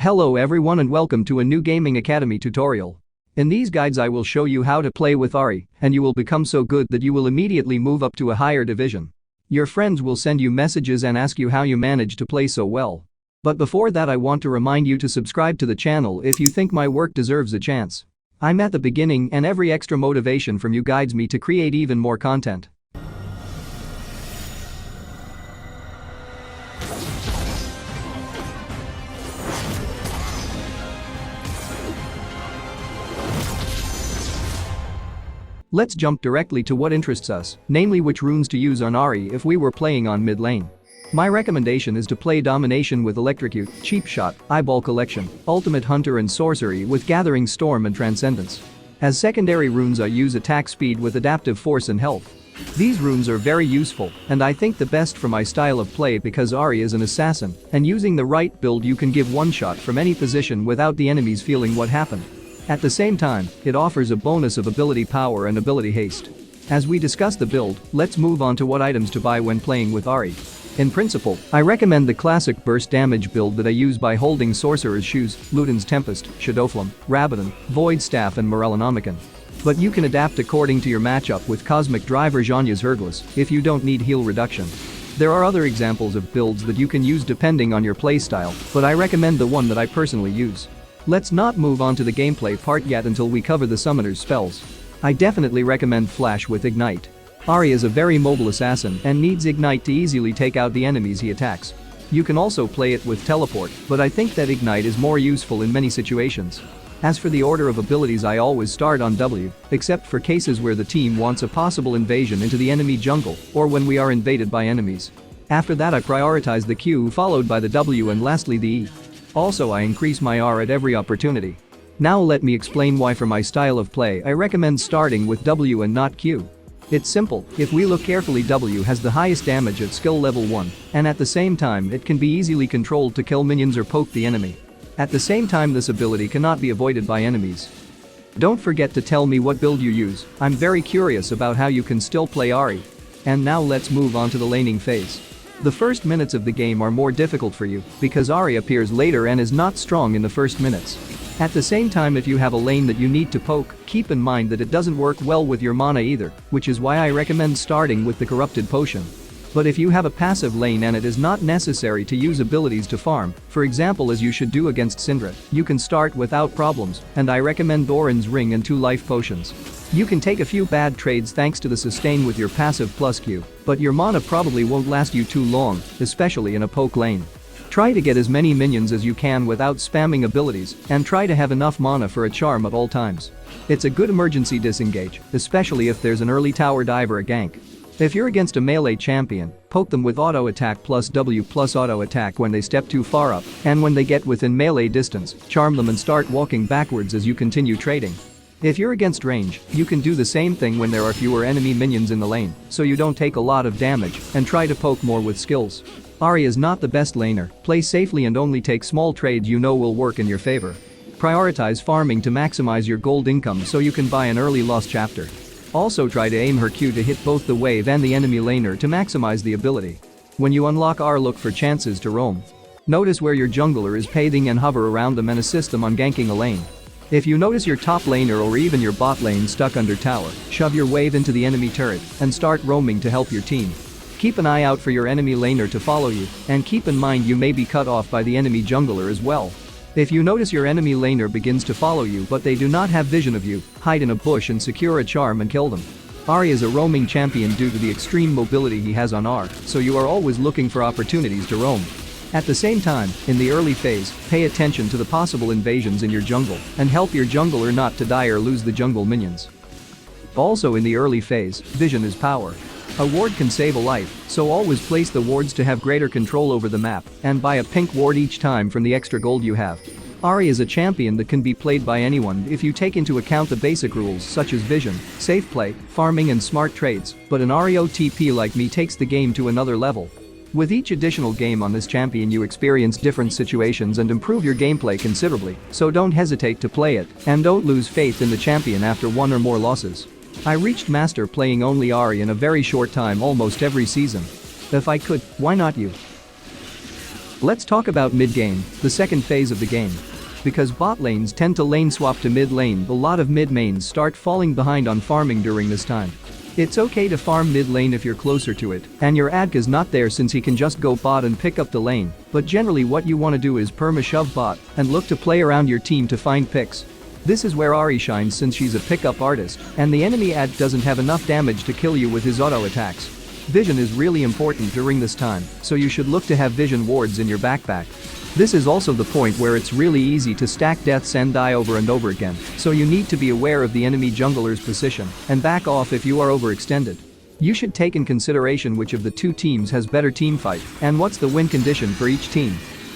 Hello everyone and welcome to a new Gaming Academy tutorial. In these guides I will show you how to play with Ahri, and you will become so good that you will immediately move up to a higher division. Your friends will send you messages and ask you how you managed to play so well. But before that I want to remind you to subscribe to the channel if you think my work deserves a chance. I'm at the beginning and every extra motivation from you guides me to create even more content. Let's jump directly to what interests us, namely which runes to use on Ahri if we were playing on mid lane. My recommendation is to play Domination with Electrocute, Cheap Shot, Eyeball Collection, Ultimate Hunter and Sorcery with Gathering Storm and Transcendence. As secondary runes I use Attack Speed with Adaptive Force and Health. These runes are very useful, and I think the best for my style of play because Ahri is an assassin, and using the right build you can give one shot from any position without the enemies feeling what happened. At the same time, it offers a bonus of ability power and ability haste. As we discuss the build, let's move on to what items to buy when playing with Ahri. In principle, I recommend the classic burst damage build that I use by holding Sorcerer's Shoes, Luden's Tempest, Shadowflam, Rabadon, Void Staff and Morellonomicon. But you can adapt according to your matchup with Cosmic Driver Zhonya's Hergless if you don't need heal reduction. There are other examples of builds that you can use depending on your playstyle, but I recommend the one that I personally use. Let's not move on to the gameplay part yet until we cover the summoner's spells. I definitely recommend Flash with Ignite. Ahri is a very mobile assassin and needs Ignite to easily take out the enemies he attacks. You can also play it with Teleport, but I think that Ignite is more useful in many situations. As for the order of abilities I always start on W, except for cases where the team wants a possible invasion into the enemy jungle or when we are invaded by enemies. After that I prioritize the Q followed by the W and lastly the E. Also I increase my R at every opportunity. Now let me explain why for my style of play I recommend starting with W and not Q. It's simple, if we look carefully W has the highest damage at skill level 1, and at the same time it can be easily controlled to kill minions or poke the enemy. At the same time this ability cannot be avoided by enemies. Don't forget to tell me what build you use, I'm very curious about how you can still play Ahri. And now let's move on to the laning phase. The first minutes of the game are more difficult for you because Ahri appears later and is not strong in the first minutes. At the same time if you have a lane that you need to poke, keep in mind that it doesn't work well with your mana either, which is why I recommend starting with the Corrupted Potion. But if you have a passive lane and it is not necessary to use abilities to farm, for example as you should do against Syndra, you can start without problems, and I recommend Doran's Ring and 2 life potions. You can take a few bad trades thanks to the sustain with your passive plus Q, but your mana probably won't last you too long, especially in a poke lane. Try to get as many minions as you can without spamming abilities, and try to have enough mana for a charm at all times. It's a good emergency disengage, especially if there's an early tower dive or a gank. If you're against a melee champion, poke them with auto attack plus W plus auto attack when they step too far up, and when they get within melee distance, charm them and start walking backwards as you continue trading. If you're against range, you can do the same thing when there are fewer enemy minions in the lane, so you don't take a lot of damage, and try to poke more with skills. Ahri is not the best laner, play safely and only take small trades you know will work in your favor. Prioritize farming to maximize your gold income so you can buy an early lost chapter. Also try to aim her Q to hit both the wave and the enemy laner to maximize the ability. When you unlock Ahri look for chances to roam. Notice where your jungler is paying and hover around them and assist them on ganking a lane. If you notice your top laner or even your bot lane stuck under tower, shove your wave into the enemy turret and start roaming to help your team. Keep an eye out for your enemy laner to follow you, and keep in mind you may be cut off by the enemy jungler as well. If you notice your enemy laner begins to follow you but they do not have vision of you, hide in a bush and secure a charm and kill them. Ahri is a roaming champion due to the extreme mobility he has on R, so you are always looking for opportunities to roam. At the same time, in the early phase, pay attention to the possible invasions in your jungle and help your jungler not to die or lose the jungle minions. Also in the early phase, vision is power. A ward can save a life, so always place the wards to have greater control over the map and buy a pink ward each time from the extra gold you have. Ahri is a champion that can be played by anyone if you take into account the basic rules such as vision, safe play, farming and smart trades, but an Ahri OTP like me takes the game to another level. With each additional game on this champion you experience different situations and improve your gameplay considerably, so don't hesitate to play it and don't lose faith in the champion after 1 or more losses. I reached master playing only Ahri in a very short time almost every season. If I could, why not you? Let's talk about mid-game, the second phase of the game. Because bot lanes tend to lane swap to mid lane, a lot of mid mains start falling behind on farming during this time. It's okay to farm mid lane if you're closer to it, and your ADC's not there since he can just go bot and pick up the lane, but generally what you want to do is perma-shove bot and look to play around your team to find picks. This is where Ahri shines since she's a pickup artist, and the enemy AD doesn't have enough damage to kill you with his auto attacks. Vision is really important during this time, so you should look to have vision wards in your backpack. This is also the point where it's really easy to stack deaths and die over and over again, so you need to be aware of the enemy jungler's position and back off if you are overextended. You should take in consideration which of the two teams has better teamfight and what's the win condition for each team.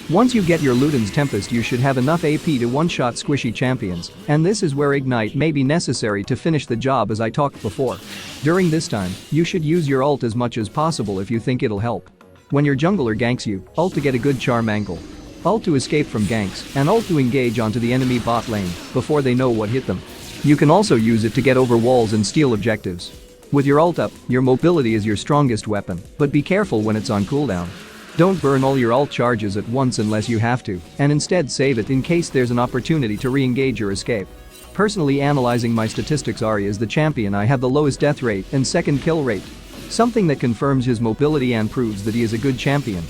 Once you get your Luden's Tempest, you should have enough AP to one-shot squishy champions, and this is where Ignite may be necessary to finish the job as I talked before. During this time, you should use your ult as much as possible if you think it'll help. When your jungler ganks you, ult to get a good charm angle. Ult to escape from ganks, and ult to engage onto the enemy bot lane before they know what hit them. You can also use it to get over walls and steal objectives. With your ult up, your mobility is your strongest weapon, but be careful when it's on cooldown. Don't burn all your ult charges at once unless you have to, and instead save it in case there's an opportunity to re-engage or escape. Personally analyzing my statistics, Ahri is the champion I have the lowest death rate and second kill rate. Something that confirms his mobility and proves that he is a good champion.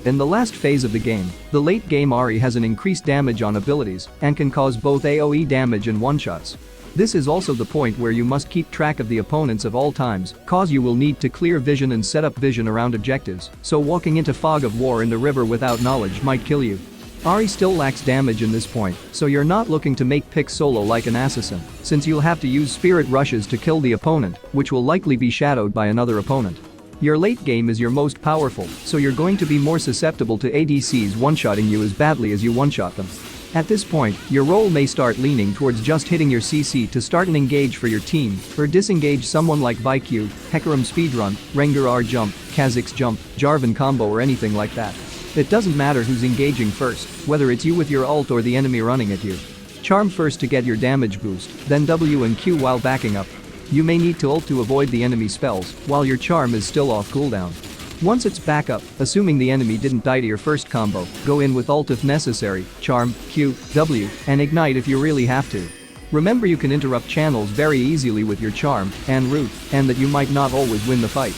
In the last phase of the game, the late game Ahri has an increased damage on abilities and can cause both AoE damage and one-shots. This is also the point where you must keep track of the opponents of all times, cause you will need to clear vision and set up vision around objectives, so walking into fog of war in the river without knowledge might kill you. Ahri still lacks damage in this point, so you're not looking to make picks solo like an assassin, since you'll have to use spirit rushes to kill the opponent, which will likely be shadowed by another opponent. Your late game is your most powerful, so you're going to be more susceptible to ADCs one-shotting you as badly as you one-shot them. At this point, your role may start leaning towards just hitting your CC to start an engage for your team, or disengage someone like Vaiku, Hecarim speedrun, Rengar R jump, Kha'Zix jump, Jarvan combo or anything like that. It doesn't matter who's engaging first, whether it's you with your ult or the enemy running at you. Charm first to get your damage boost, then W and Q while backing up. You may need to ult to avoid the enemy spells while your charm is still off cooldown. Once it's back up, assuming the enemy didn't die to your first combo, go in with ult if necessary, charm, Q, W, and ignite if you really have to. Remember you can interrupt channels very easily with your charm and root, and that you might not always win the fight.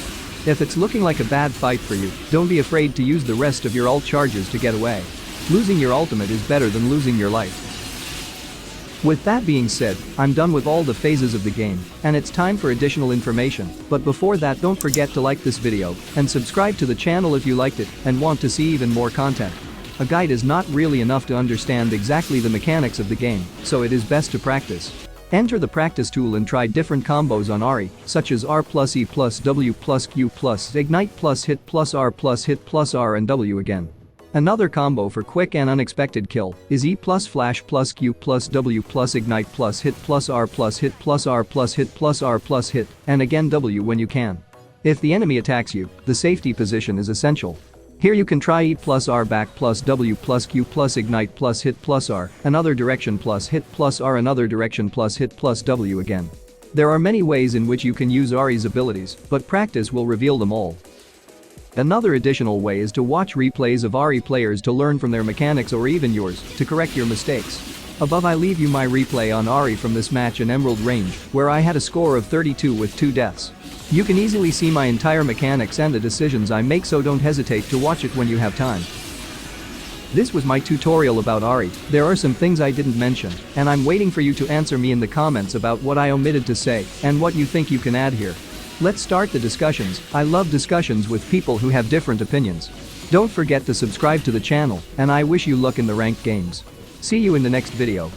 If it's looking like a bad fight for you, don't be afraid to use the rest of your ult charges to get away. Losing your ultimate is better than losing your life. With that being said, I'm done with all the phases of the game, and it's time for additional information, but before that don't forget to like this video and subscribe to the channel if you liked it and want to see even more content. A guide is not really enough to understand exactly the mechanics of the game, so it is best to practice. Enter the practice tool and try different combos on Ahri, such as R plus E plus W plus Q plus Ignite plus Hit plus R plus Hit plus R and W again. Another combo for quick and unexpected kill is E plus Flash plus Q plus W plus Ignite plus Hit plus R plus Hit plus R plus Hit plus R plus Hit, and again W when you can. If the enemy attacks you, the safety position is essential. Here you can try E plus R back plus W plus Q plus Ignite plus Hit plus R, another direction plus Hit plus R, another direction plus Hit plus W again. There are many ways in which you can use Ahri's abilities, but practice will reveal them all. Another additional way is to watch replays of Ahri players to learn from their mechanics or even yours to correct your mistakes. Above I leave you my replay on Ahri from this match in Emerald range, where I had a score of 32 with 2 deaths. You can easily see my entire mechanics and the decisions I make, so don't hesitate to watch it when you have time. This was my tutorial about Ahri. There are some things I didn't mention, and I'm waiting for you to answer me in the comments about what I omitted to say and what you think you can add here. Let's start the discussions. I love discussions with people who have different opinions. Don't forget to subscribe to the channel, and I wish you luck in the ranked games. See you in the next video.